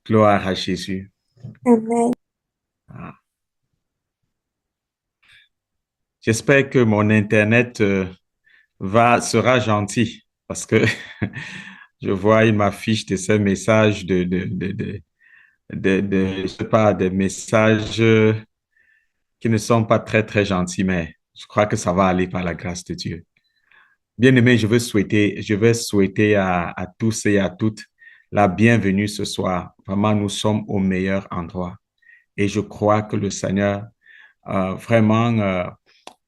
Gloire à Jésus. Amen. Ah. J'espère que mon Internet sera gentil parce que je vois, il m'affiche de ces messages je sais pas, des messages qui ne sont pas très, très gentils, mais je crois que ça va aller par la grâce de Dieu. Bien-aimé, je vais souhaiter à tous et à toutes la bienvenue ce soir. Vraiment, nous sommes au meilleur endroit et je crois que le Seigneur vraiment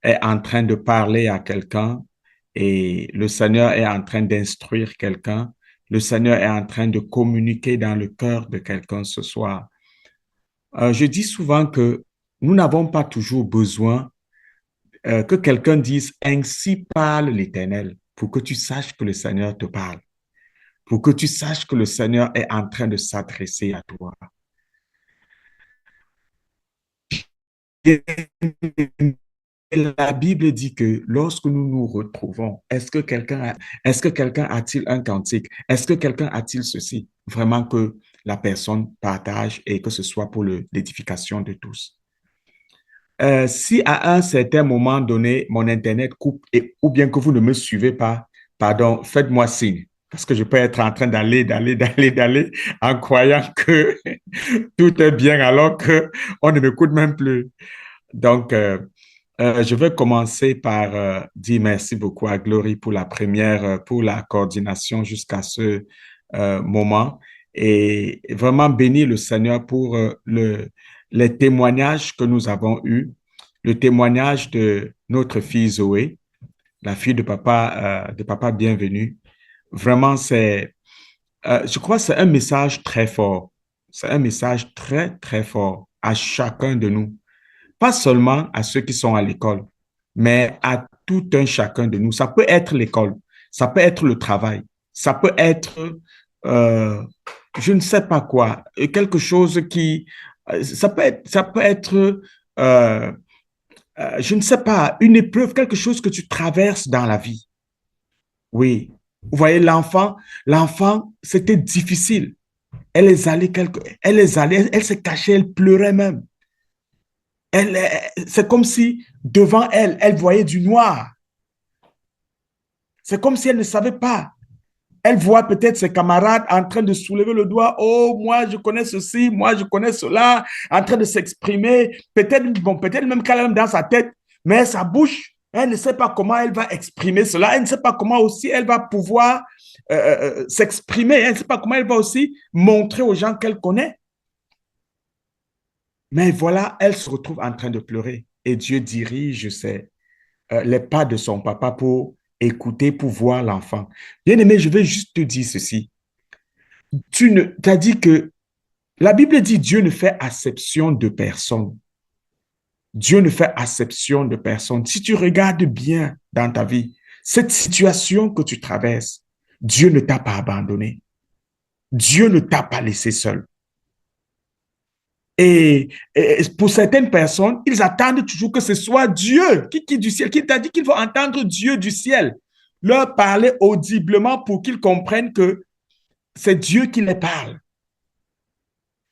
est en train de parler à quelqu'un et le Seigneur est en train d'instruire quelqu'un. Le Seigneur est en train de communiquer dans le cœur de quelqu'un ce soir. Je dis souvent que nous n'avons pas toujours besoin que quelqu'un dise ainsi parle l'Éternel pour que tu saches que le Seigneur te parle, pour que tu saches que le Seigneur est en train de s'adresser à toi. La Bible dit que lorsque nous nous retrouvons, est-ce que quelqu'un a-t-il un cantique? Est-ce que quelqu'un a-t-il ceci? Vraiment que la personne partage et que ce soit pour l'édification de tous. Si à un certain moment donné, mon Internet coupe ou bien que vous ne me suivez pas, pardon, faites-moi signe. Parce que je peux être en train d'aller en croyant que tout est bien alors que on ne m'écoute même plus. Donc, je vais commencer par dire merci beaucoup à Glory pour la première, pour la coordination jusqu'à ce moment et vraiment bénir le Seigneur pour les témoignages que nous avons eus, le témoignage de notre fille Zoé, la fille de papa bienvenue. Vraiment, je crois que c'est un message très fort. C'est un message très, très fort à chacun de nous, pas seulement à ceux qui sont à l'école, mais à tout un chacun de nous. Ça peut être l'école, ça peut être le travail, ça peut être, euh, je ne sais pas quoi, quelque chose qui, ça peut être, euh, je ne sais pas, une épreuve, quelque chose que tu traverses dans la vie. Oui. Vous voyez, l'enfant, c'était difficile. Elle se cachait, elle pleurait même. C'est comme si devant elle, elle voyait du noir. C'est comme si elle ne savait pas. Elle voit peut-être ses camarades en train de soulever le doigt. Oh, moi, je connais ceci, moi, je connais cela, en train de s'exprimer. Peut-être, bon, peut-être même qu'elle est même dans sa tête, mais sa bouche, elle ne sait pas comment elle va exprimer cela. Elle ne sait pas comment aussi elle va pouvoir s'exprimer. Elle ne sait pas comment elle va aussi montrer aux gens qu'elle connaît. Mais voilà, elle se retrouve en train de pleurer. Et Dieu dirige les pas de son papa pour écouter, pour voir l'enfant. Bien-aimé, je vais juste te dire ceci. Tu ne, t'as dit que la Bible dit Dieu ne fait acception de personne. Dieu ne fait acception de personne. Si tu regardes bien dans ta vie, cette situation que tu traverses, Dieu ne t'a pas abandonné. Dieu ne t'a pas laissé seul. Et pour certaines personnes, ils attendent toujours que ce soit Dieu qui du ciel, qui t'a dit qu'il faut entendre Dieu du ciel, leur parler audiblement pour qu'ils comprennent que c'est Dieu qui les parle.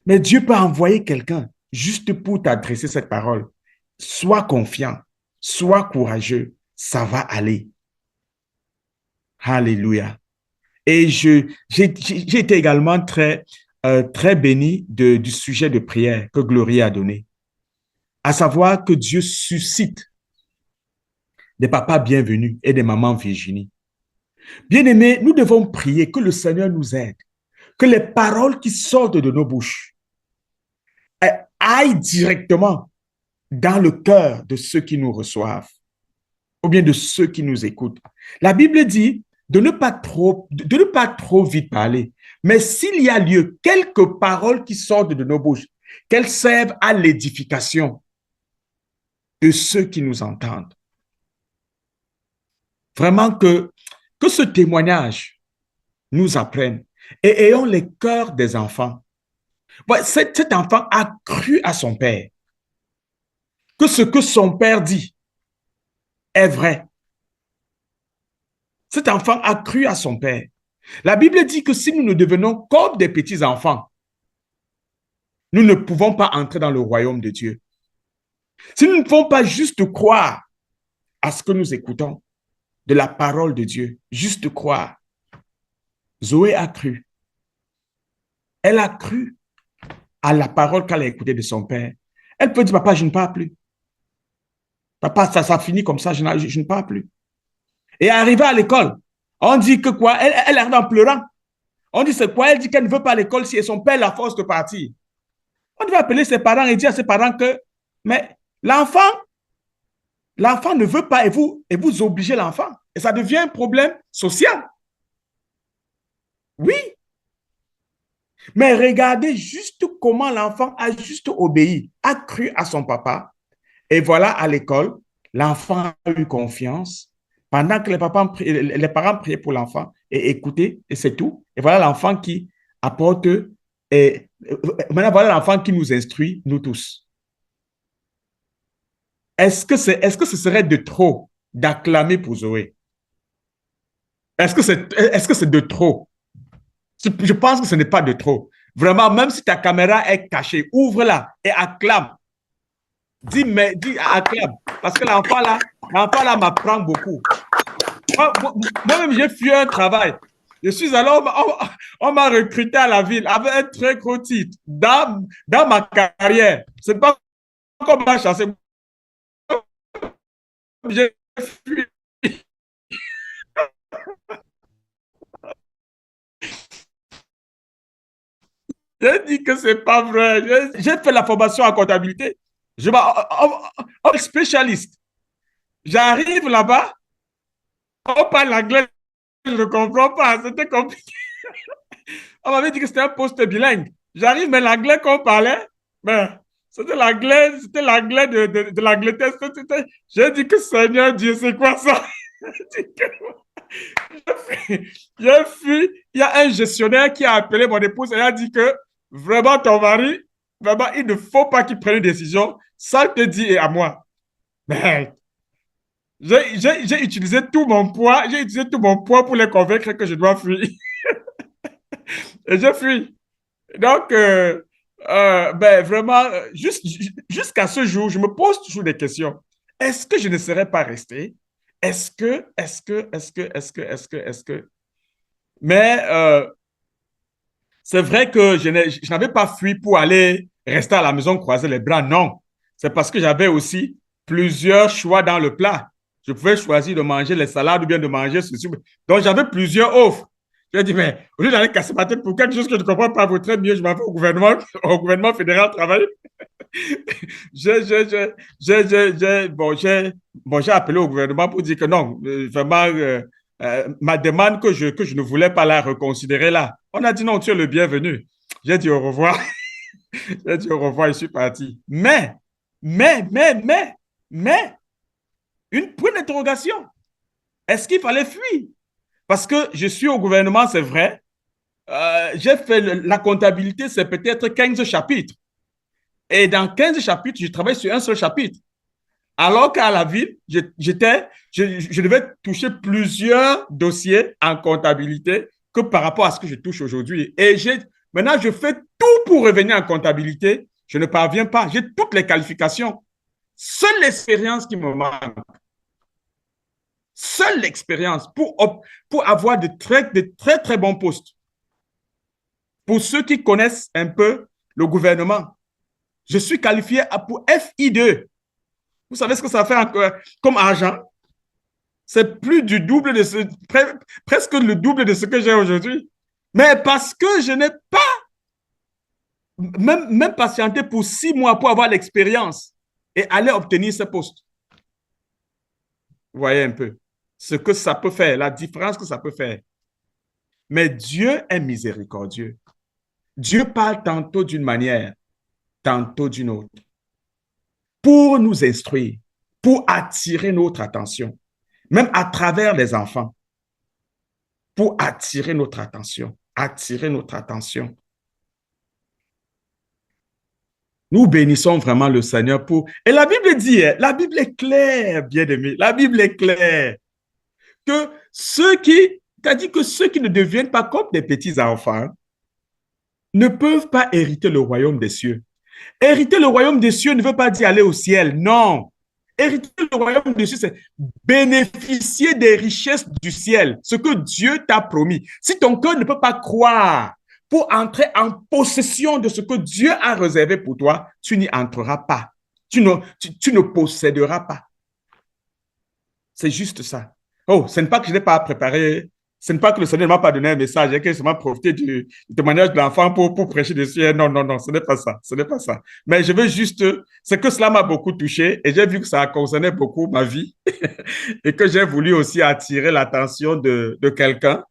Mais Dieu peut envoyer quelqu'un juste pour t'adresser cette parole. Sois confiant, sois courageux, ça va aller. Alléluia. Et j'ai été également très béni du sujet de prière que Gloria a donné, à savoir que Dieu suscite des papas bienvenus et des mamans Virginie. Bien-aimés, nous devons prier que le Seigneur nous aide, que les paroles qui sortent de nos bouches aillent directement dans le cœur de ceux qui nous reçoivent ou bien de ceux qui nous écoutent. La Bible dit de ne pas trop vite parler, mais s'il y a lieu, quelques paroles qui sortent de nos bouches, qu'elles servent à l'édification de ceux qui nous entendent. Vraiment que ce témoignage nous apprenne et ayons les cœurs des enfants. Ouais, cet enfant a cru à son père, que ce que son père dit est vrai. Cet enfant a cru à son père. La Bible dit que si nous ne devenons comme des petits enfants, nous ne pouvons pas entrer dans le royaume de Dieu. Si nous ne pouvons pas juste croire à ce que nous écoutons de la parole de Dieu, juste croire. Zoé a cru. Elle a cru à la parole qu'elle a écoutée de son père. Elle peut dire, papa, je ne parle plus. Papa, ça finit comme ça, je ne parle plus. Et arrivée à l'école, on dit que quoi? Elle arrive en pleurant. On dit c'est quoi? Elle dit qu'elle ne veut pas à l'école si son père la force de partir. On devait appeler ses parents et dire à ses parents que, mais l'enfant ne veut pas et vous obligez l'enfant. Et ça devient un problème social. Oui, mais regardez juste comment l'enfant a juste obéi, a cru à son papa. Et voilà, à l'école, l'enfant a eu confiance. Pendant que les parents priaient pour l'enfant et écoutaient, et c'est tout. Et voilà l'enfant qui apporte, et maintenant voilà l'enfant qui nous instruit, nous tous. Est-ce que ce serait de trop d'acclamer pour Zoé? Est-ce que c'est de trop? Je pense que ce n'est pas de trop. Vraiment, même si ta caméra est cachée, ouvre-la et acclame. Dis, acclame. Parce que l'enfant là m'apprend beaucoup. Moi-même, j'ai fui un travail. Je suis allé, on m'a recruté à la ville avec un très gros titre dans ma carrière. C'est pas comme ma chasse. J'ai fui. J'ai dit que c'est pas vrai. J'ai fait la formation en comptabilité. Je suis spécialiste. J'arrive là-bas, on parle anglais, je ne comprends pas. C'était compliqué. On m'avait dit que c'était un poste bilingue. J'arrive, mais l'anglais qu'on parlait, ben, c'était l'anglais de l'Angleterre. J'ai dit que Seigneur Dieu, c'est quoi ça? J'ai fui. Il y a un gestionnaire qui a appelé mon épouse et a dit que vraiment ton mari, vraiment, il ne faut pas qu'il prenne une décision. Ça te dit et à moi. Mais j'ai utilisé tout mon poids, pour les convaincre que je dois fuir. Et je fuis. Donc, ben, vraiment, jusqu'à ce jour, je me pose toujours des questions. Est-ce que je ne serais pas resté? Est-ce que? Mais c'est vrai que je n'avais pas fui pour aller rester à la maison, croiser les bras. Non. C'est parce que j'avais aussi plusieurs choix dans le plat. Je pouvais choisir de manger les salades ou bien de manger ceci. Donc, j'avais plusieurs offres. Je dit, mais au lieu d'aller casser ma tête pour quelque chose que je ne comprends pas, vaut très mieux, je m'en vais au gouvernement fédéral travailler. J'ai appelé au gouvernement pour dire que non, vraiment, ma demande que je ne voulais pas la reconsidérer là. On a dit non, tu es le bienvenu. J'ai dit au revoir. J'ai dit au revoir, je suis parti. Mais, une point d'interrogation. Est-ce qu'il fallait fuir? Parce que je suis au gouvernement, c'est vrai. J'ai fait la comptabilité, c'est peut-être 15 chapitres. Et dans 15 chapitres, je travaille sur un seul chapitre. Alors qu'à la ville, je devais toucher plusieurs dossiers en comptabilité que par rapport à ce que je touche aujourd'hui. Et maintenant, je fais tout pour revenir en comptabilité. Je ne parviens pas. J'ai toutes les qualifications. Seule l'expérience qui me manque. Seule l'expérience pour avoir de très, très bons postes. Pour ceux qui connaissent un peu le gouvernement, je suis qualifié pour FI2. Vous savez ce que ça fait comme argent? C'est plus du double presque le double de ce que j'ai aujourd'hui. Mais parce que je n'ai pas même patienté pour 6 mois pour avoir l'expérience et aller obtenir ce poste. Vous voyez un peu ce que ça peut faire, la différence que ça peut faire. Mais Dieu est miséricordieux. Dieu parle tantôt d'une manière, tantôt d'une autre, pour nous instruire, pour attirer notre attention, même à travers les enfants, pour attirer notre attention, attirer notre attention. Nous bénissons vraiment le Seigneur pour... Et la Bible dit, la Bible est claire, bien-aimé, la Bible est claire, que ceux qui... C'est-à-dire que ceux qui ne deviennent pas comme des petits enfants ne peuvent pas hériter le royaume des cieux. Hériter le royaume des cieux ne veut pas dire aller au ciel, non. Hériter le royaume des cieux, c'est bénéficier des richesses du ciel, ce que Dieu t'a promis. Si ton cœur ne peut pas croire pour entrer en possession de ce que Dieu a réservé pour toi, tu n'y entreras pas. Tu ne posséderas pas. C'est juste ça. Oh, ce n'est pas que je n'ai pas préparé, ce n'est pas que le Seigneur ne m'a pas donné un message et que je m'ai profité du témoignage de l'enfant pour prêcher dessus. Non, non, non, ce n'est pas ça. Ce n'est pas ça. Mais je veux juste, c'est que cela m'a beaucoup touché et j'ai vu que ça concernait beaucoup ma vie et que j'ai voulu aussi attirer l'attention de quelqu'un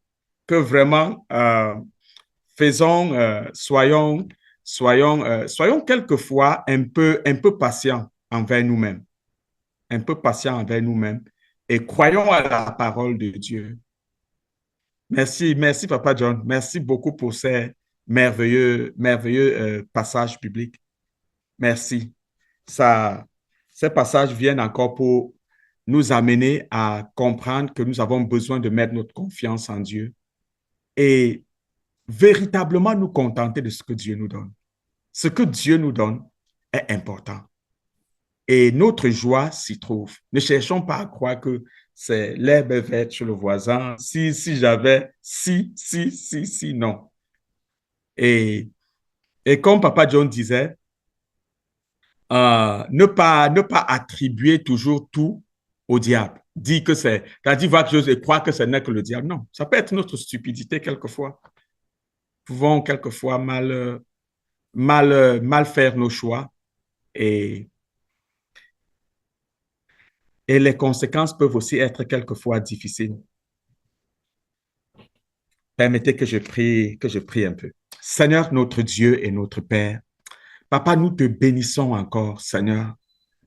que vraiment soyons quelquefois un peu patients envers nous-mêmes, un peu patients envers nous-mêmes et croyons à la parole de Dieu. Merci, merci Papa John. Merci beaucoup pour ces merveilleux passages bibliques. Merci. Ça, ces passages viennent encore pour nous amener à comprendre que nous avons besoin de mettre notre confiance en Dieu et véritablement nous contenter de ce que Dieu nous donne. Ce que Dieu nous donne est important. Et notre joie s'y trouve. Ne cherchons pas à croire que c'est l'herbe est verte chez le voisin. Si j'avais, si, non. Et, et comme Papa John disait, ne pas attribuer toujours tout au diable. Dire que c'est-à-dire voir quelque chose et croire que ce n'est que le diable. Non, ça peut être notre stupidité quelquefois. Nous pouvons quelquefois mal faire nos choix et, et les conséquences peuvent aussi être quelquefois difficiles. Permettez que je prie un peu. Seigneur, notre Dieu et notre Père, Papa, nous te bénissons encore, Seigneur.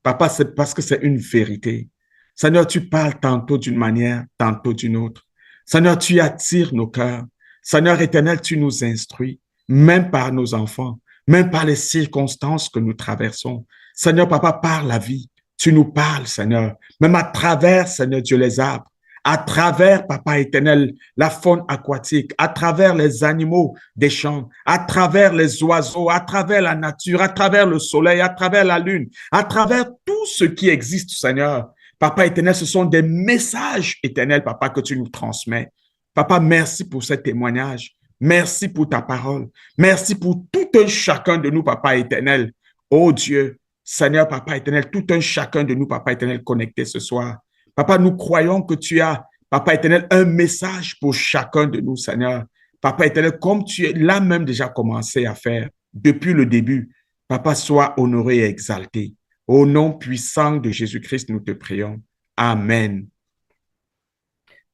Papa, c'est parce que c'est une vérité. Seigneur, tu parles tantôt d'une manière, tantôt d'une autre. Seigneur, tu attires nos cœurs. Seigneur éternel, tu nous instruis, même par nos enfants, même par les circonstances que nous traversons. Seigneur, Papa, par la vie, tu nous parles, Seigneur, même à travers, Seigneur Dieu, les arbres, à travers, Papa éternel, la faune aquatique, à travers les animaux des champs, à travers les oiseaux, à travers la nature, à travers le soleil, à travers la lune, à travers tout ce qui existe, Seigneur. Papa éternel, ce sont des messages éternels, Papa, que tu nous transmets. Papa, merci pour ce témoignage. Merci pour ta parole. Merci pour tout un chacun de nous, Papa éternel. Oh Dieu, Seigneur, Papa éternel, tout un chacun de nous, Papa éternel, connecté ce soir. Papa, nous croyons que tu as, Papa éternel, un message pour chacun de nous, Seigneur. Papa éternel, comme tu l'as même déjà commencé à faire depuis le début, Papa, sois honoré et exalté. Au nom puissant de Jésus-Christ, nous te prions. Amen.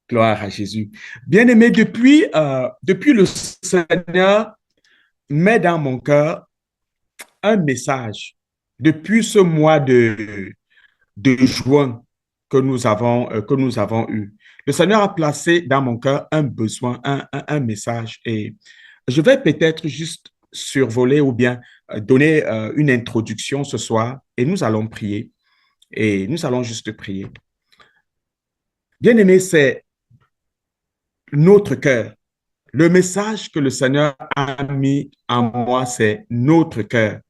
Gloire à Jésus. Bien-aimé, depuis le Seigneur met dans mon cœur un message. Depuis ce mois de juin que nous avons eu. Le Seigneur a placé dans mon cœur un besoin, un message. Et je vais peut-être juste survoler ou bien donner une introduction ce soir et nous allons prier. Et nous allons juste prier. Bien-aimé, c'est notre cœur. Le message que le Seigneur a mis en moi, c'est notre cœur.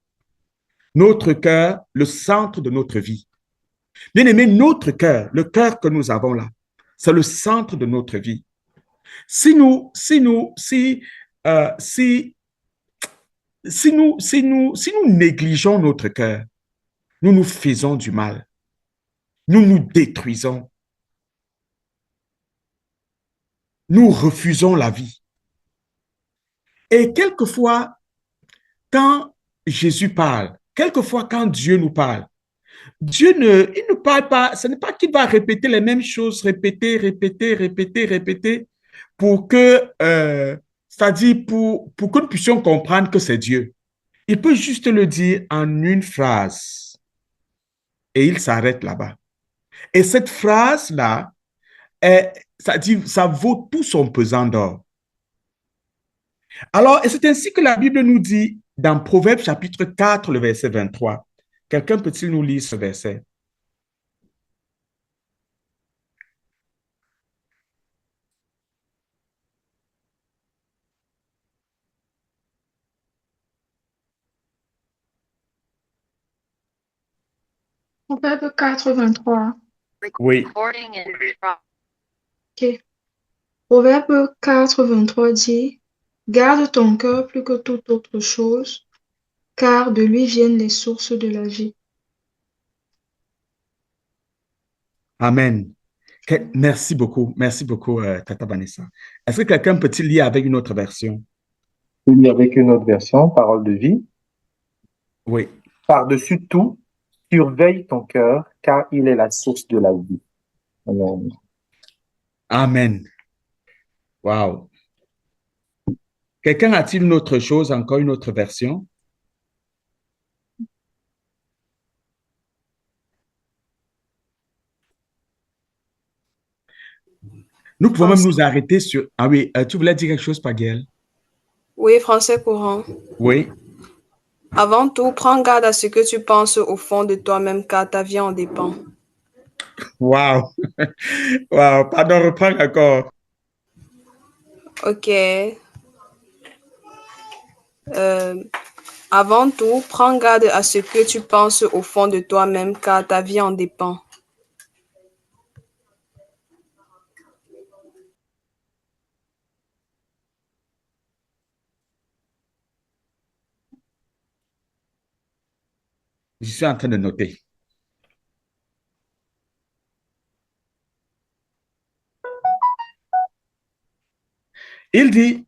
Notre cœur, le centre de notre vie. Bien-aimé, notre cœur, le cœur que nous avons là, c'est le centre de notre vie. Si si nous négligeons notre cœur, nous nous faisons du mal. Nous nous détruisons. Nous refusons la vie. Et quelquefois, quand Jésus parle, quelquefois quand Dieu nous parle, il ne parle pas, ce n'est pas qu'il va répéter les mêmes choses, répéter, pour que, c'est-à-dire pour que nous puissions comprendre que c'est Dieu. Il peut juste le dire en une phrase et il s'arrête là-bas. Et cette phrase-là, ça vaut tout son pesant d'or. Alors, et c'est ainsi que la Bible nous dit dans Proverbe chapitre 4, le verset 23. Quelqu'un peut-il nous lire ce verset? Proverbe 83. Oui. Ok. Proverbe 83 dit, garde ton cœur plus que toute autre chose, car de lui viennent les sources de la vie. Amen. Merci beaucoup, Tata Vanessa. Est-ce que quelqu'un peut-il lire avec une autre version? Il avec une autre version, parole de vie. Oui. Par-dessus tout, surveille ton cœur, car il est la source de la vie. Alors, Amen. Wow. Quelqu'un a-t-il une autre chose, encore une autre version? Nous pouvons même Français. nous arrêter sur... Ah oui, tu voulais dire quelque chose, Paguel? Oui, français courant. Oui. Avant tout, prends garde à ce que tu penses au fond de toi-même, car ta vie en dépend. Wow. Wow. Pardon, reprends encore. Ok. Avant tout, prends garde à ce que tu penses au fond de toi-même, car ta vie en dépend. Je suis en train de noter. Il dit,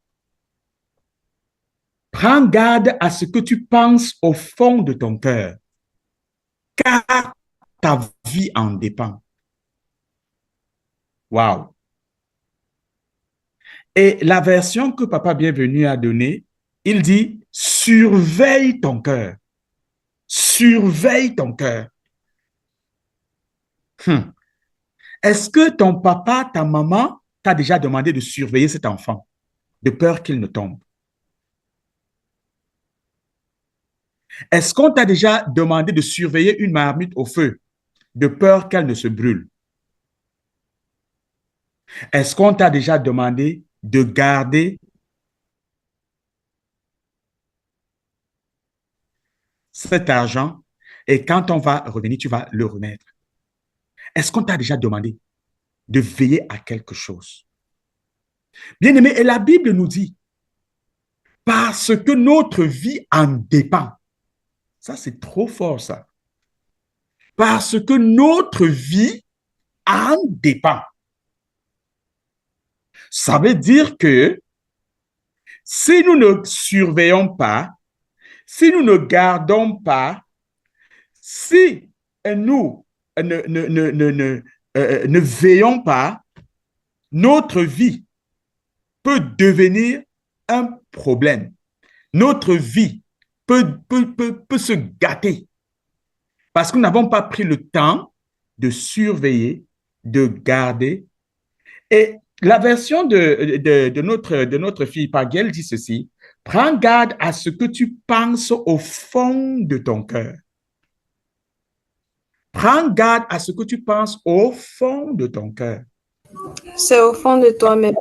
prends garde à ce que tu penses au fond de ton cœur, car ta vie en dépend. Wow. Et la version que Papa Bienvenu a donnée, il dit, surveille ton cœur. Surveille ton cœur. Hmm. Est-ce que ton papa, ta maman t'a déjà demandé de surveiller cet enfant, de peur qu'il ne tombe? Est-ce qu'on t'a déjà demandé de surveiller une marmite au feu, de peur qu'elle ne se brûle? Est-ce qu'on t'a déjà demandé de garder cet argent et quand on va revenir, tu vas le remettre? Est-ce qu'on t'a déjà demandé de veiller à quelque chose? Bien aimé, et la Bible nous dit, parce que notre vie en dépend. Ça, c'est trop fort, ça. Parce que notre vie en dépend. Ça veut dire que si nous ne surveillons pas, si nous ne gardons pas, si nous ne veillons pas, notre vie peut devenir un problème. Notre vie peut se gâter parce que nous n'avons pas pris le temps de surveiller, de garder. Et la version de notre fille Paguel dit ceci, prends garde à ce que tu penses au fond de ton cœur. Prends garde à ce que tu penses au fond de ton cœur. C'est au fond de toi-même.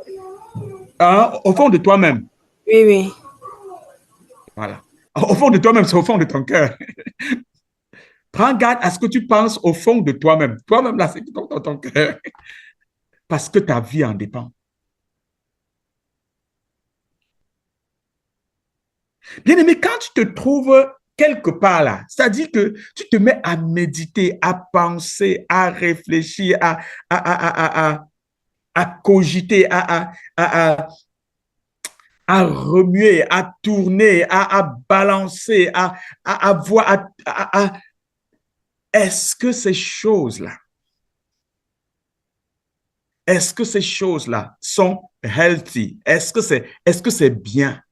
Hein? Au fond de toi-même. Oui, oui. Voilà. Au fond de toi-même, c'est au fond de ton cœur. Prends garde à ce que tu penses au fond de toi-même. Toi-même, là, c'est dans ton cœur. Parce que ta vie en dépend. Bien aimé, quand tu te trouves quelque part là, c'est-à-dire que tu te mets à méditer, à penser, à réfléchir, à cogiter, à remuer, à tourner, à balancer, à voir, est-ce que ces choses-là, est-ce que ces choses-là sont healthy? Est-ce que c'est bien?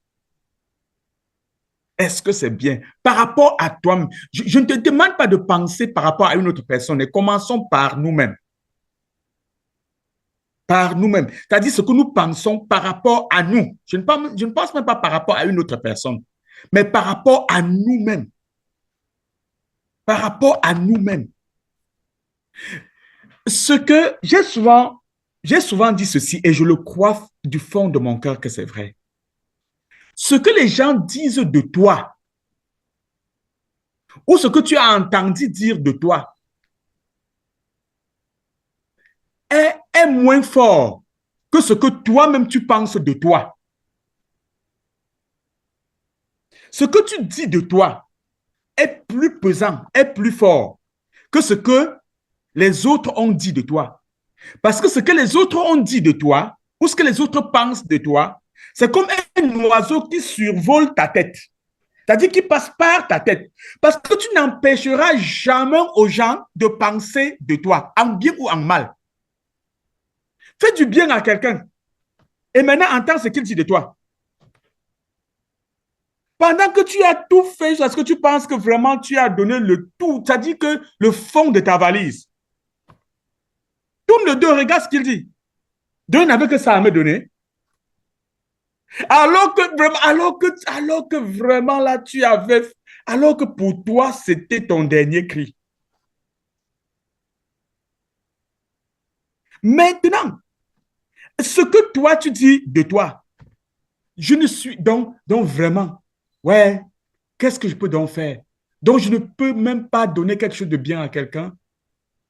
Est-ce que c'est bien? Par rapport à toi-même, je ne te demande pas de penser par rapport à une autre personne, et commençons par nous-mêmes. Par nous-mêmes. C'est-à-dire ce que nous pensons par rapport à nous. Je ne pense même pas par rapport à une autre personne, mais par rapport à nous-mêmes. Par rapport à nous-mêmes. Ce que j'ai souvent dit ceci, et je le crois du fond de mon cœur que c'est vrai. Ce que les gens disent de toi, ou ce que tu as entendu dire de toi, est moins fort que ce que toi-même tu penses de toi. Ce que tu dis de toi est plus pesant, est plus fort que ce que les autres ont dit de toi. Parce que ce que les autres ont dit de toi, ou ce que les autres pensent de toi, c'est comme un oiseau qui survole ta tête. C'est-à-dire qu'il passe par ta tête. Parce que tu n'empêcheras jamais aux gens de penser de toi, en bien ou en mal. Fais du bien à quelqu'un. Et maintenant, entends ce qu'il dit de toi. Pendant que tu as tout fait, est-ce que tu penses que vraiment tu as donné le tout, c'est-à-dire que le fond de ta valise. Tourne le dos, regarde ce qu'il dit. Dieu n'avait que ça à me donner. Alors que vraiment là, alors que pour toi, c'était ton dernier cri. Maintenant, ce que toi, tu dis de toi, je ne suis donc vraiment, ouais, qu'est-ce que je peux donc faire? Donc, je ne peux même pas donner quelque chose de bien à quelqu'un.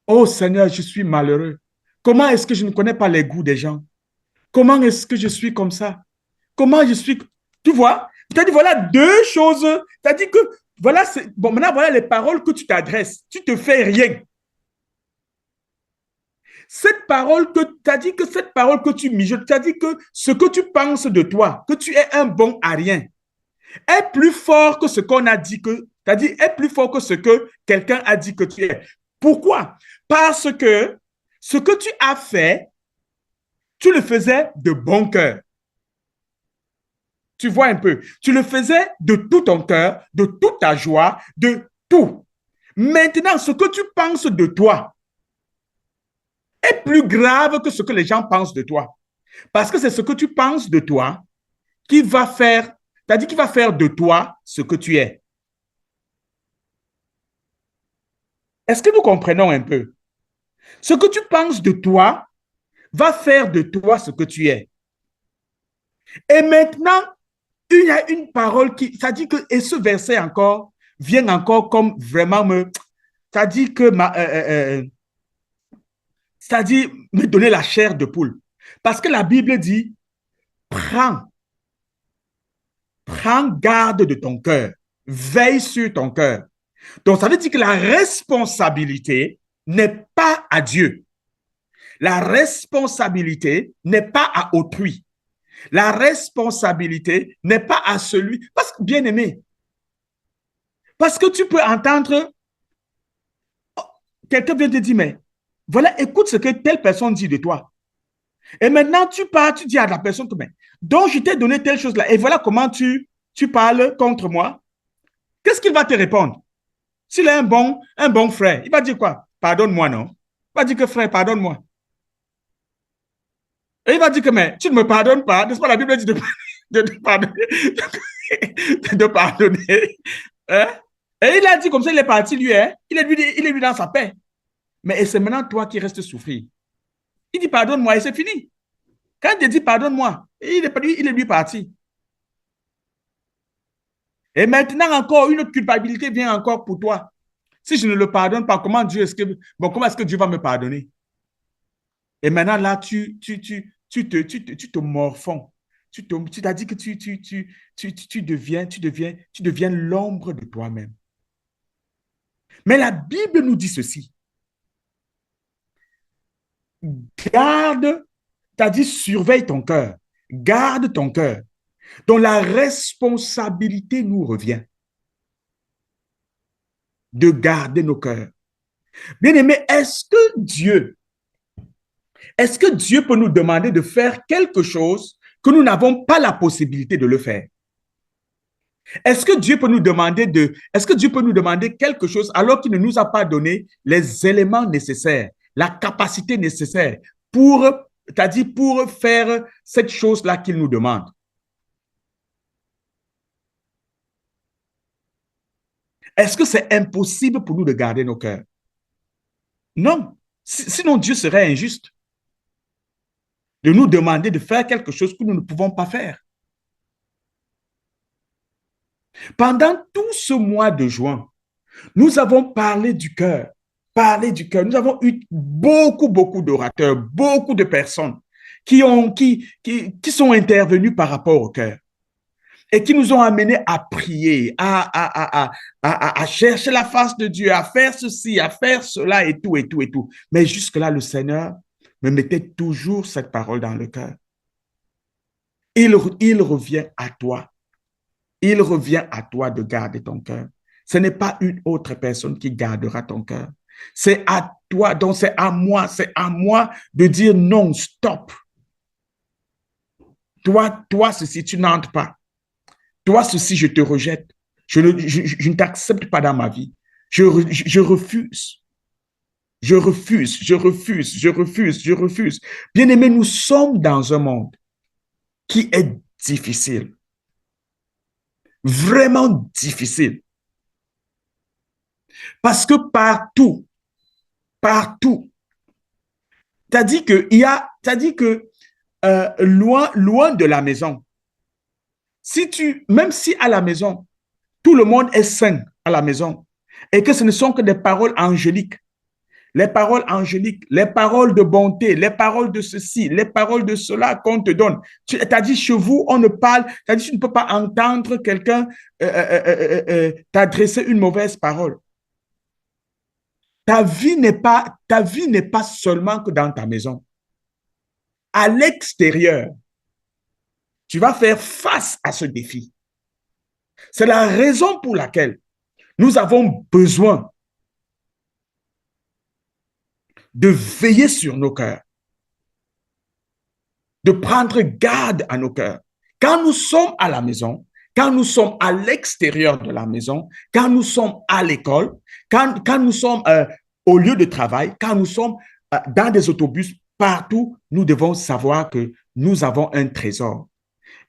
Oh Seigneur, je suis malheureux. Comment est-ce que je ne connais pas les goûts des gens? Comment est-ce que je suis comme ça? Comment je suis... Tu vois? C'est-à-dire, voilà deux choses. C'est-à-dire que, voilà, bon, maintenant, voilà les paroles que tu t'adresses. Tu te fais rien. Cette parole que, c'est-à-dire que cette parole que tu mijotes, c'est-à-dire que ce que tu penses de toi, que tu es un bon à rien, est plus fort que ce qu'on a dit que, c'est-à-dire est plus fort que ce que quelqu'un a dit que tu es. Pourquoi? Parce que ce que tu as fait, tu le faisais de bon cœur. Tu vois un peu, tu le faisais de tout ton cœur, de toute ta joie, de tout. Maintenant, ce que tu penses de toi est plus grave que ce que les gens pensent de toi. Parce que c'est ce que tu penses de toi qui va faire, c'est-à-dire qui va faire de toi ce que tu es. Est-ce que nous comprenons un peu? Ce que tu penses de toi va faire de toi ce que tu es. Et maintenant, il y a une parole qui, ça dit que, et ce verset encore, vient encore comme vraiment ça dit que ça dit me donner la chair de poule. Parce que la Bible dit, prends garde de ton cœur, veille sur ton cœur. Donc, ça veut dire que la responsabilité n'est pas à Dieu. La responsabilité n'est pas à autrui. La responsabilité n'est pas à celui. Parce que, bien aimé, parce que tu peux entendre, quelqu'un vient te dire, mais voilà, écoute ce que telle personne dit de toi. Et maintenant, tu pars, tu dis à la personne que, mais, donc je t'ai donné telle chose-là, et voilà comment tu parles contre moi. Qu'est-ce qu'il va te répondre? S'il est un bon frère, il va dire quoi? Pardonne-moi, non? Il va dire que frère, pardonne-moi. Et il va dire que, mais tu ne me pardonnes pas. N'est-ce pas la Bible dit de pardonner? De pardonner. Hein? Et il a dit comme ça, il est parti, lui, hein? Il est lui dans sa paix. Mais c'est maintenant toi qui restes souffrir. Il dit pardonne-moi et c'est fini. Quand il dit pardonne-moi, il est lui parti. Et maintenant encore, une autre culpabilité vient encore pour toi. Si je ne le pardonne pas, comment est-ce que Dieu va me pardonner? Et maintenant, là, tu te morfonds. Tu t'as dit que tu deviens l'ombre de toi-même. Mais la Bible nous dit ceci. Garde, t'as dit surveille ton cœur. Garde ton cœur. Donc la responsabilité nous revient de garder nos cœurs. Bien aimé, est-ce que Dieu peut nous demander de faire quelque chose que nous n'avons pas la possibilité de le faire? Est-ce que Dieu peut nous demander quelque chose alors qu'il ne nous a pas donné les éléments nécessaires, la capacité nécessaire c'est-à-dire pour faire cette chose-là qu'il nous demande? Est-ce que c'est impossible pour nous de garder nos cœurs? Non. Sinon, Dieu serait injuste de nous demander de faire quelque chose que nous ne pouvons pas faire. Pendant tout ce mois de juin, nous avons parlé du cœur, parler du cœur. Nous avons eu beaucoup d'orateurs, beaucoup de personnes qui sont intervenus par rapport au cœur et qui nous ont amenés à prier, à chercher la face de Dieu, à faire ceci, à faire cela et tout, et tout, et tout. Mais jusque-là, le Seigneur me mettait toujours cette parole dans le cœur. Il revient à toi. Il revient à toi de garder ton cœur. Ce n'est pas une autre personne qui gardera ton cœur. C'est à toi, donc c'est à moi de dire non, stop. Toi, ceci, tu n'entres pas. Toi, ceci, je te rejette. Je ne t'accepte pas dans ma vie. Je refuse. Je refuse, je refuse, je refuse, je refuse. Bien-aimés, nous sommes dans un monde qui est difficile. Vraiment difficile. Parce que partout, t'as dit que loin de la maison, même si à la maison, tout le monde est sain à la maison, et que ce ne sont que des paroles angéliques, les paroles de bonté, les paroles de ceci, les paroles de cela qu'on te donne. Tu as dit, chez vous, on ne parle, tu as dit, tu ne peux pas entendre quelqu'un t'adresser une mauvaise parole. Ta vie n'est pas seulement que dans ta maison. À l'extérieur, tu vas faire face à ce défi. C'est la raison pour laquelle nous avons besoin de veiller sur nos cœurs, de prendre garde à nos cœurs. Quand nous sommes à la maison, quand nous sommes à l'extérieur de la maison, quand nous sommes à l'école, quand nous sommes au lieu de travail, quand nous sommes dans des autobus, partout, nous devons savoir que nous avons un trésor.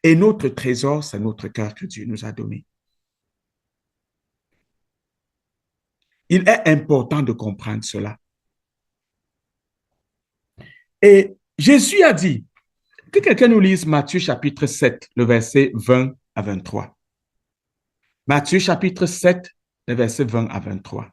Et notre trésor, c'est notre cœur que Dieu nous a donné. Il est important de comprendre cela. Et Jésus a dit, que quelqu'un nous lise Matthieu chapitre 7, le verset 20 à 23. Matthieu chapitre 7, le verset 20 à 23.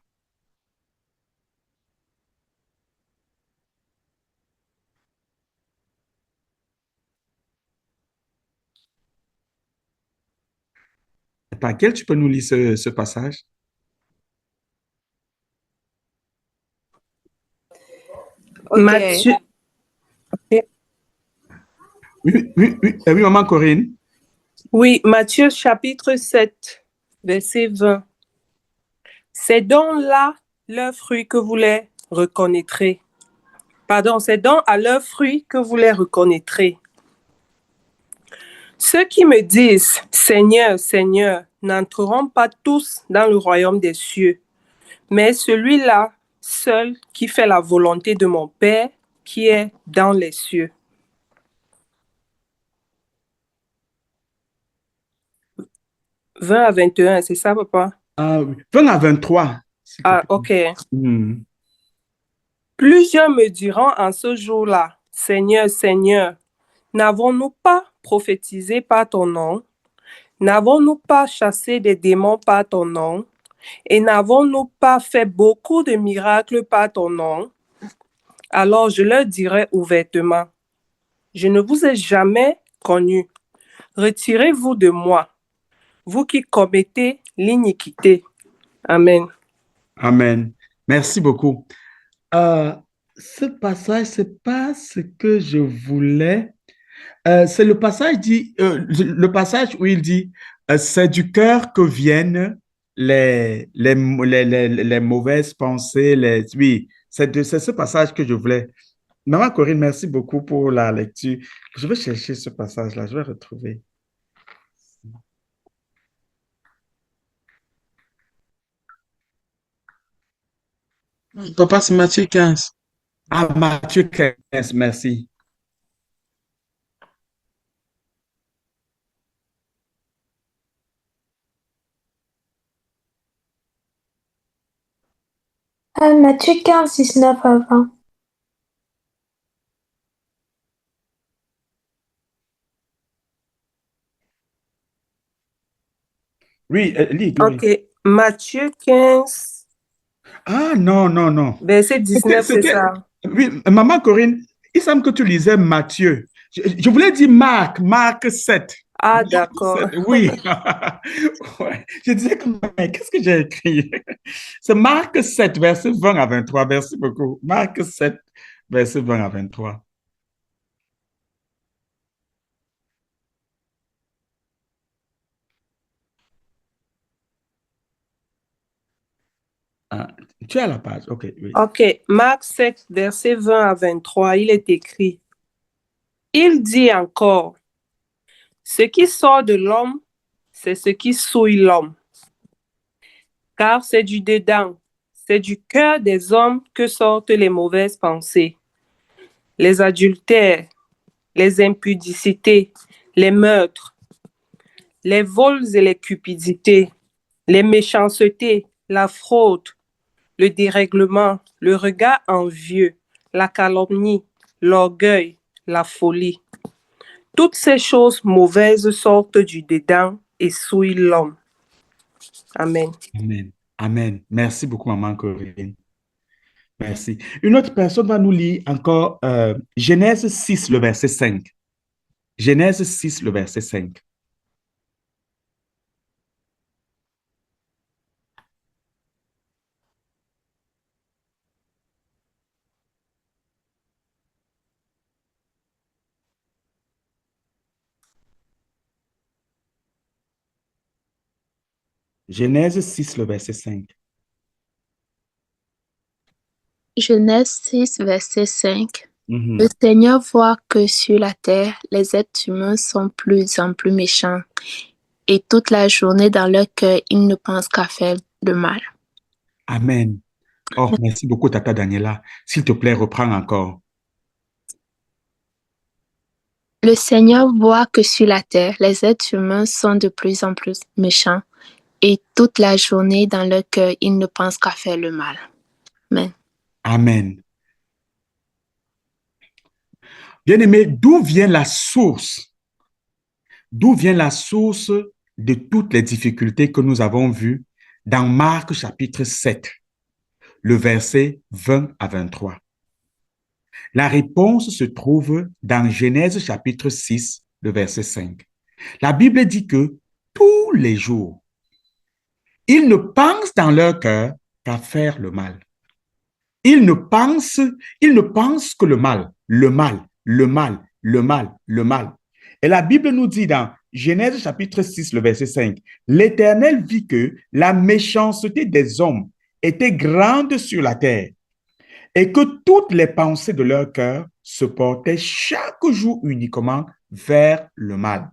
Par quel tu peux nous lire ce passage? Ok. Matthieu, Oui, maman Corinne. oui, Matthieu chapitre 7, verset 20. C'est donc là leurs fruits que vous les reconnaîtrez. Pardon, c'est donc à leurs fruits que vous les reconnaîtrez. Ceux qui me disent Seigneur, Seigneur, n'entreront pas tous dans le royaume des cieux, mais celui-là seul qui fait la volonté de mon Père qui est dans les cieux. « 20 à 21, c'est ça, papa? 20 à 23. Ah, ok. Hmm. Plusieurs me diront en ce jour-là, Seigneur, Seigneur, n'avons-nous pas prophétisé par ton nom? N'avons-nous pas chassé des démons par ton nom? Et n'avons-nous pas fait beaucoup de miracles par ton nom? Alors je leur dirai ouvertement, je ne vous ai jamais connu. Retirez-vous de moi, vous qui commettez l'iniquité. Amen. Amen. Merci beaucoup. Ce passage, c'est pas ce que je voulais. C'est le passage le passage où il dit, c'est du cœur que viennent les mauvaises pensées. Oui, c'est ce passage que je voulais. Maman Corinne, merci beaucoup pour la lecture. Je vais chercher ce passage-là, je vais retrouver. Papa, c'est Matthieu 15. Ah, Matthieu 15, merci. Matthieu 15, 19 à 20. Oui, lis, Chloé. Ok, Matthieu 15. Ah, non, non, non. Verset 19, c'est ça. Oui, maman Corinne, il semble que tu lisais Matthieu. Je voulais dire Marc 7. Ah, Marc d'accord. 7, oui. Ouais. Je disais, mais qu'est-ce que j'ai écrit? C'est Marc 7, verset 20 à 23. Merci beaucoup. Marc 7, verset 20 à 23. Ah, tu as la page, ok, oui. Ok, Marc 7, verset 20 à 23, il est écrit. Il dit encore, ce qui sort de l'homme, c'est ce qui souille l'homme. Car c'est du dedans, c'est du cœur des hommes que sortent les mauvaises pensées, les adultères, les impudicités, les meurtres, les vols et les cupidités, les méchancetés, la fraude, le dérèglement, le regard envieux, la calomnie, l'orgueil, la folie. Toutes ces choses mauvaises sortent du dedans et souillent l'homme. Amen. Amen. Amen. Merci beaucoup, maman Corinne. Merci. Une autre personne va nous lire encore Genèse 6, le verset 5. Genèse 6, le verset 5. Genèse 6, le verset 5. Genèse 6, verset 5. Mhm. Le Seigneur voit que sur la terre, les êtres humains sont plus en plus méchants, et toute la journée dans leur cœur, ils ne pensent qu'à faire le mal. Amen. Oh, merci beaucoup, Tata Daniela. S'il te plaît, reprends encore. Le Seigneur voit que sur la terre, les êtres humains sont de plus en plus méchants, et toute la journée dans leur cœur, ils ne pensent qu'à faire le mal. Amen. Amen. Bien-aimé, d'où vient la source? D'où vient la source de toutes les difficultés que nous avons vues dans Marc chapitre 7, le verset 20 à 23? La réponse se trouve dans Genèse chapitre 6, le verset 5. La Bible dit que tous les jours, ils ne pensent dans leur cœur qu'à faire le mal. Ils ne pensent que le mal, le mal, le mal, le mal, le mal. Et la Bible nous dit dans Genèse chapitre 6, le verset 5, l'Éternel vit que la méchanceté des hommes était grande sur la terre et que toutes les pensées de leur cœur se portaient chaque jour uniquement vers le mal.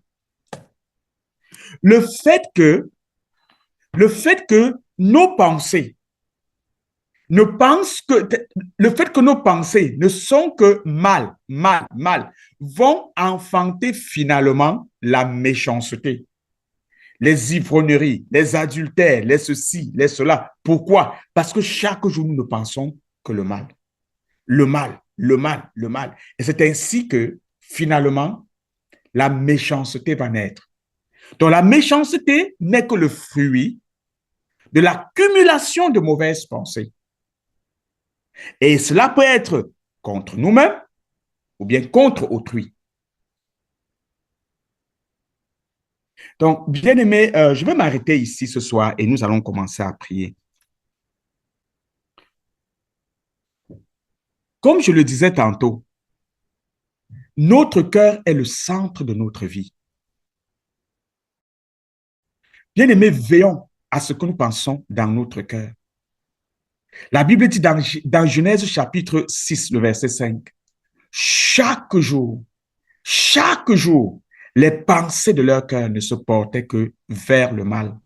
Le fait que nos pensées le fait que nos pensées ne sont que mal, mal, mal, vont enfanter finalement la méchanceté, les ivrogneries, les adultères, les ceci, les cela. Pourquoi? Parce que chaque jour, nous ne pensons que le mal. Le mal, le mal, le mal. Et c'est ainsi que, finalement, la méchanceté va naître. Donc, la méchanceté n'est que le fruit de l'accumulation de mauvaises pensées. Et cela peut être contre nous-mêmes ou bien contre autrui. Donc, bien aimé, je vais m'arrêter ici ce soir et nous allons commencer à prier. Comme je le disais tantôt, notre cœur est le centre de notre vie. Bien aimé, veillons à ce que nous pensons dans notre cœur. La Bible dit dans Genèse chapitre 6, le verset 5, chaque jour, les pensées de leur cœur ne se portaient que vers le mal.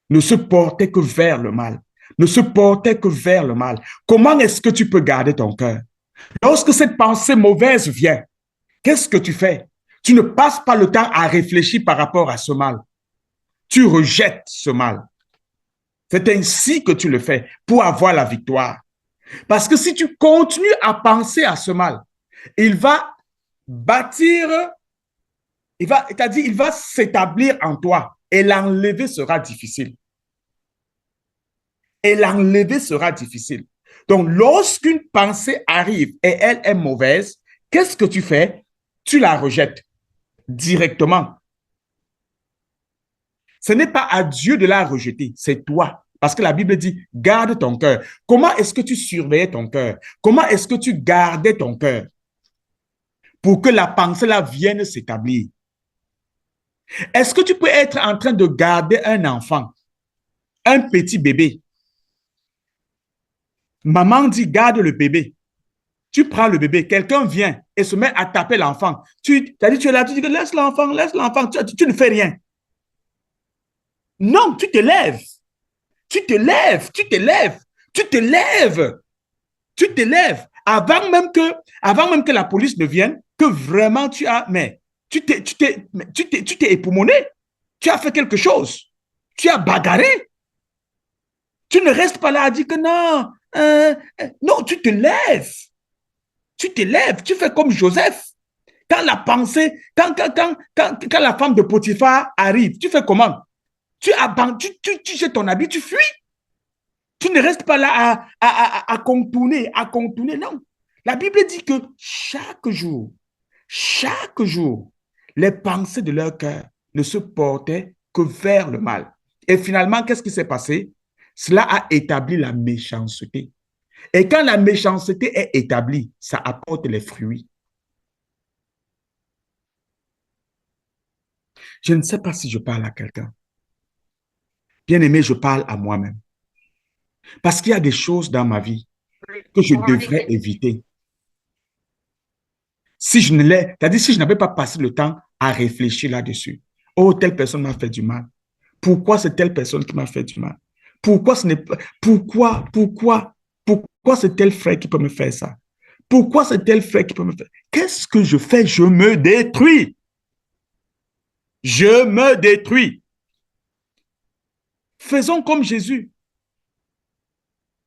Ne se portaient que vers le mal. Ne se portaient que vers le mal. Comment est-ce que tu peux garder ton cœur? Lorsque cette pensée mauvaise vient, qu'est-ce que tu fais? Tu ne passes pas le temps à réfléchir par rapport à ce mal. Tu rejettes ce mal. C'est ainsi que tu le fais pour avoir la victoire. Parce que si tu continues à penser à ce mal, il va bâtir, c'est-à-dire il va s'établir en toi et l'enlever sera difficile. et l'enlever sera difficile. Donc, lorsqu'une pensée arrive et elle est mauvaise, qu'est-ce que tu fais? Tu la rejettes directement. Ce n'est pas à Dieu de la rejeter, c'est toi. Parce que la Bible dit, garde ton cœur. Comment est-ce que tu surveillais ton cœur? Comment est-ce que tu gardais ton cœur pour que la pensée-là vienne s'établir? Est-ce que tu peux être en train de garder un enfant, un petit bébé? Maman dit, garde le bébé. Tu prends le bébé, quelqu'un vient et se met à taper l'enfant. Tu es là, tu dis que laisse l'enfant, tu ne fais rien. Non, tu te lèves. Tu te lèves, tu te lèves, tu te lèves, tu te lèves. Avant même que la police ne vienne, que vraiment tu t'es époumoné. Tu as fait quelque chose. Tu as bagarré. Tu ne restes pas là à dire que non. Non, tu te lèves. Tu te lèves, tu fais comme Joseph. Quand la pensée, quand la femme de Potiphar arrive, tu fais comment? Tu jettes ton habit, tu fuis. Tu ne restes pas là à contourner, non. La Bible dit que chaque jour, les pensées de leur cœur ne se portaient que vers le mal. Et finalement, qu'est-ce qui s'est passé? Cela a établi la méchanceté. Et quand la méchanceté est établie, ça apporte les fruits. Je ne sais pas si je parle à quelqu'un. Bien-aimé, je parle à moi-même. Parce qu'il y a des choses dans ma vie que je devrais éviter. Si je n'avais pas passé le temps à réfléchir là-dessus. Oh, telle personne m'a fait du mal. Pourquoi c'est telle personne qui m'a fait du mal? Pourquoi c'est tel frère qui peut me faire ça? Pourquoi c'est tel frère qui peut me faire? Qu'est-ce que je fais? Je me détruis. Je me détruis. Faisons comme Jésus.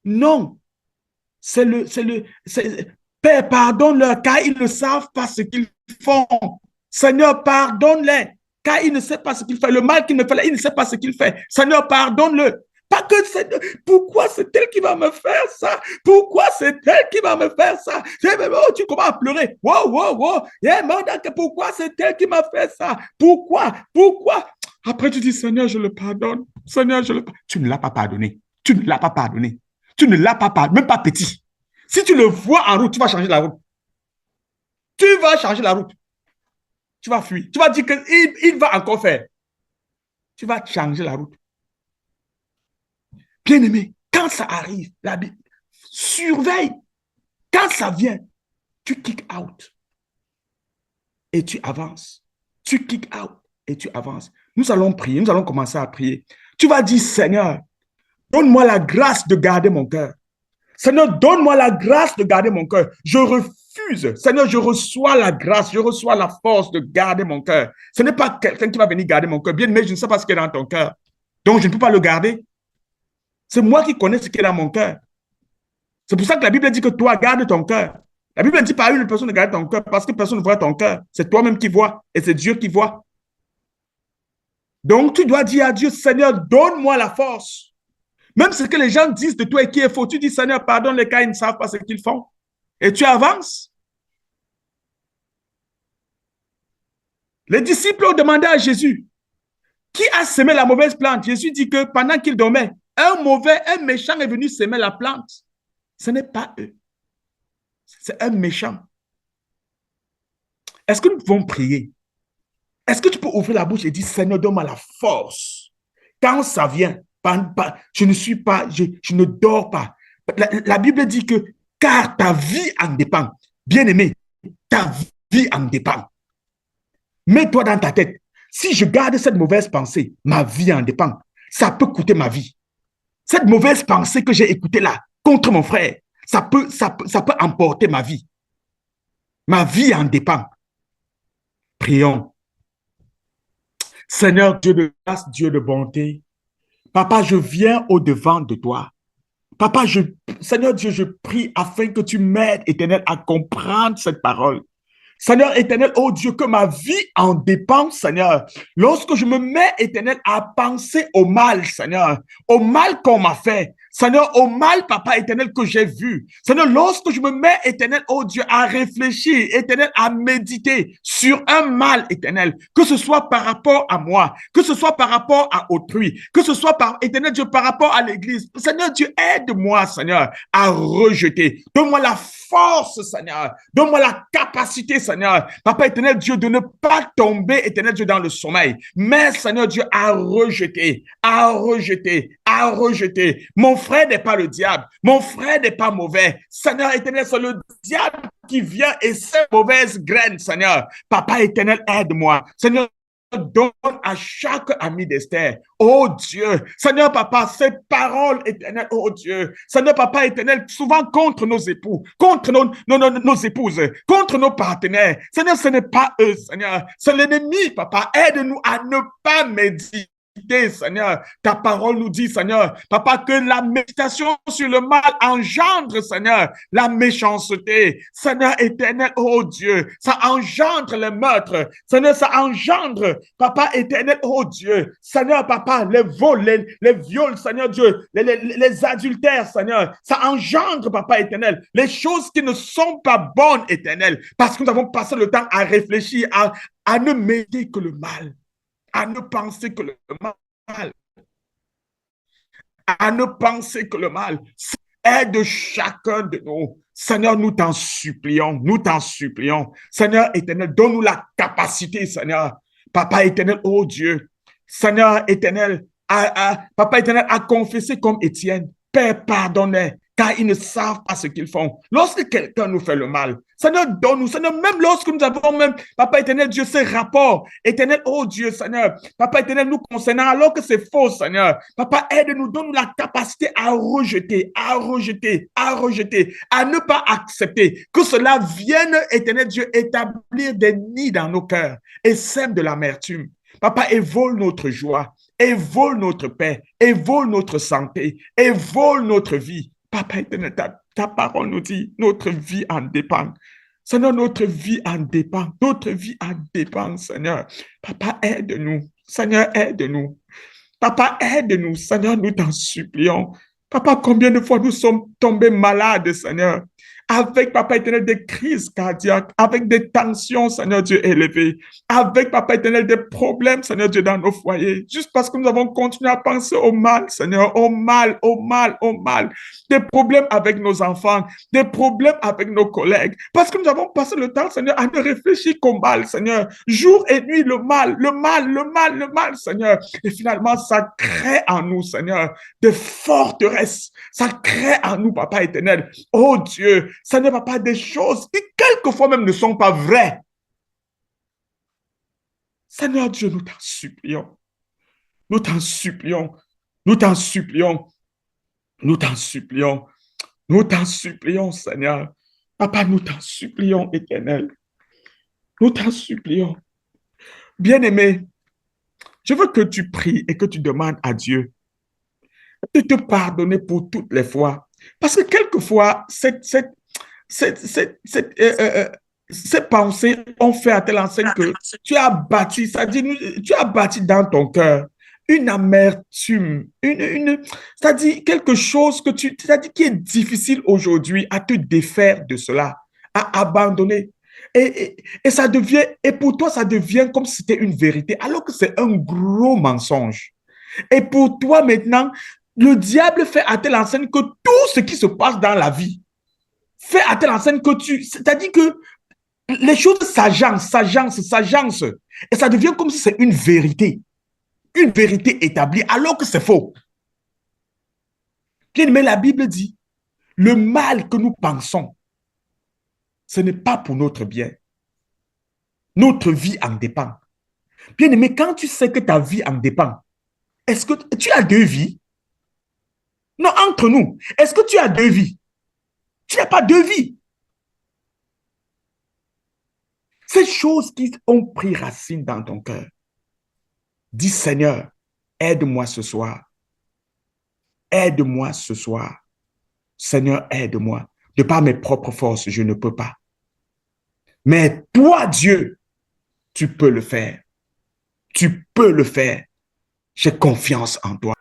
Non. Père, pardonne-leur, car ils ne savent pas ce qu'ils font. Seigneur, pardonne-les, car ils ne savent pas ce qu'ils font. Le mal qu'ils me font, ils ne savent pas ce qu'ils font. Seigneur, pardonne-le. Pas que pourquoi c'est elle qui va me faire ça? Pourquoi c'est elle qui va me faire ça? Oh, tu commences à pleurer. Wow. Pourquoi c'est elle qui m'a fait ça? Pourquoi? Après, tu dis, Seigneur, je le pardonne. Seigneur, je le pardonne. Tu ne l'as pas pardonné. Tu ne l'as pas pardonné. Tu ne l'as pas pardonné, même pas petit. Si tu le vois en route, tu vas changer la route. Tu vas changer la route. Tu vas fuir. Tu vas dire qu'il va encore faire. Tu vas changer la route. Bien-aimé, quand ça arrive, la Bible, surveille. Quand ça vient, tu kick out. Et tu avances. Tu kick out et tu avances. Nous allons prier. Nous allons commencer à prier. Tu vas dire, Seigneur, donne-moi la grâce de garder mon cœur. Seigneur, donne-moi la grâce de garder mon cœur. Je refuse. Seigneur, je reçois la grâce, je reçois la force de garder mon cœur. Ce n'est pas quelqu'un qui va venir garder mon cœur. Bien, mais je ne sais pas ce qui est dans ton cœur. Donc, je ne peux pas le garder. C'est moi qui connais ce qui est dans mon cœur. C'est pour ça que la Bible dit que toi, garde ton cœur. La Bible dit pas à une personne de garder ton cœur parce que personne ne voit ton cœur. C'est toi-même qui vois et c'est Dieu qui voit. Donc, tu dois dire à Dieu, Seigneur, donne-moi la force. Même ce que les gens disent de toi et qui est faux, tu dis, Seigneur, pardonne-les car ils ne savent pas ce qu'ils font. Et tu avances. Les disciples ont demandé à Jésus, qui a semé la mauvaise plante? Jésus dit que pendant qu'ils dormaient, un méchant est venu semer la plante. Ce n'est pas eux. C'est un méchant. Est-ce que nous pouvons prier? Est-ce que tu peux ouvrir la bouche et dire, Seigneur, donne-moi la force. Quand ça vient, je ne dors pas. La Bible dit que, car ta vie en dépend. Bien-aimé, ta vie en dépend. Mets-toi dans ta tête. Si je garde cette mauvaise pensée, ma vie en dépend. Ça peut coûter ma vie. Cette mauvaise pensée que j'ai écoutée là, contre mon frère, ça peut emporter ma vie. Ma vie en dépend. Prions. Seigneur Dieu de grâce, Dieu de bonté, Papa, je viens au-devant de toi. Papa, Seigneur Dieu, je prie afin que tu m'aides, Éternel, à comprendre cette parole. Seigneur éternel, oh Dieu, que ma vie en dépend, Seigneur. Lorsque je me mets, Éternel, à penser au mal, Seigneur, au mal qu'on m'a fait, Seigneur, au mal, Papa éternel, que j'ai vu. Seigneur, lorsque je me mets, éternel, oh Dieu, à réfléchir, éternel, à méditer sur un mal, éternel, que ce soit par rapport à moi, que ce soit par rapport à autrui, que ce soit par, éternel Dieu, par rapport à l'église. Seigneur Dieu, aide-moi, Seigneur, à rejeter. Donne-moi la force, Seigneur. Donne-moi la capacité, Seigneur. Papa éternel Dieu, de ne pas tomber, éternel Dieu, dans le sommeil. Mais, Seigneur Dieu, à rejeter, à rejeter, à rejeter. Mon frère n'est pas le diable. Mon frère n'est pas mauvais. Seigneur éternel, c'est le diable qui vient et ses mauvaises graines, Seigneur. Papa éternel, aide-moi. Seigneur, donne à chaque ami d'Esther, oh Dieu, Seigneur Papa, ces paroles éternelles, oh Dieu, Seigneur Papa éternel, souvent contre nos époux, contre nos épouses, contre nos partenaires, Seigneur, ce n'est pas eux, Seigneur, c'est l'ennemi, Papa, aide-nous à ne pas méditer. Seigneur, ta parole nous dit, Seigneur, Papa, que la méditation sur le mal engendre, Seigneur, la méchanceté. Seigneur éternel, oh Dieu, ça engendre les meurtres. Seigneur, ça engendre, Papa éternel, oh Dieu. Seigneur, Papa, les vols, les viols, Seigneur Dieu, les adultères, Seigneur, ça engendre, Papa éternel, les choses qui ne sont pas bonnes, éternel, parce que nous avons passé le temps à réfléchir, à ne méditer que le mal. À ne penser que le mal, à ne penser que le mal. Aide chacun de nous. Seigneur, nous t'en supplions, nous t'en supplions. Seigneur éternel, donne-nous la capacité, Seigneur. Papa éternel, oh Dieu. Seigneur éternel, Papa éternel, à confesser comme Étienne. Père, pardonne-les, car ils ne savent pas ce qu'ils font. Lorsque quelqu'un nous fait le mal, Seigneur, donne-nous, Seigneur, même lorsque nous avons même, Papa éternel, Dieu, ces rapports, éternel, oh Dieu, Seigneur, Papa éternel, nous concernant, alors que c'est faux, Seigneur, Papa, aide-nous, donne-nous la capacité à rejeter, à rejeter, à rejeter, à ne pas accepter que cela vienne, éternel Dieu, établir des nids dans nos cœurs et sème de l'amertume. Papa, et vole notre joie, et vole notre paix, et vole notre santé, et vole notre vie. Papa éternel, ta parole nous dit, notre vie en dépend. Seigneur, notre vie en dépend. Notre vie en dépend, Seigneur. Papa, aide-nous. Seigneur, aide-nous. Papa, aide-nous. Seigneur, nous t'en supplions. Papa, combien de fois nous sommes tombés malades, Seigneur, avec, Papa éternel, des crises cardiaques, avec des tensions, Seigneur Dieu, élevées, avec, Papa éternel, des problèmes, Seigneur Dieu, dans nos foyers, juste parce que nous avons continué à penser au mal, Seigneur, au mal, au mal, au mal, des problèmes avec nos enfants, des problèmes avec nos collègues, parce que nous avons passé le temps, Seigneur, à ne réfléchir qu'au mal, Seigneur, jour et nuit, le mal, le mal, le mal, le mal, Seigneur, et finalement, ça crée en nous, Seigneur, des forteresses, ça crée en nous, Papa éternel, oh Dieu, ça ne va pas des choses qui quelquefois même ne sont pas vraies. Seigneur Dieu, nous t'en supplions. Nous t'en supplions. Nous t'en supplions. Nous t'en supplions. Nous t'en supplions, Seigneur. Papa, nous t'en supplions, éternel. Nous t'en supplions. Bien-aimé, je veux que tu pries et que tu demandes à Dieu de te pardonner pour toutes les fois. Parce que quelquefois, ces pensées ont fait à telle enseigne que tu as bâti, tu as bâti dans ton cœur une amertume, c'est-à-dire quelque chose c'est-à-dire qui est difficile aujourd'hui à te défaire de cela, à abandonner. Et ça devient, et pour toi, ça devient comme si c'était une vérité, alors que c'est un gros mensonge. Et pour toi, maintenant, le diable fait à telle enseigne que tout ce qui se passe dans la vie fait à telle enseigne que c'est-à-dire que les choses s'agencent. Et ça devient comme si c'est une vérité établie, alors que c'est faux. Mais la Bible dit, le mal que nous pensons, ce n'est pas pour notre bien. Notre vie en dépend. Bien-aimé, quand tu sais que ta vie en dépend, est-ce que tu as deux vies? Non, entre nous, est-ce que tu as deux vies? Tu n'as pas deux vies. Ces choses qui ont pris racine dans ton cœur, dis Seigneur, aide-moi ce soir. Aide-moi ce soir. Seigneur, aide-moi. De par mes propres forces, je ne peux pas. Mais toi, Dieu, tu peux le faire. Tu peux le faire. J'ai confiance en toi.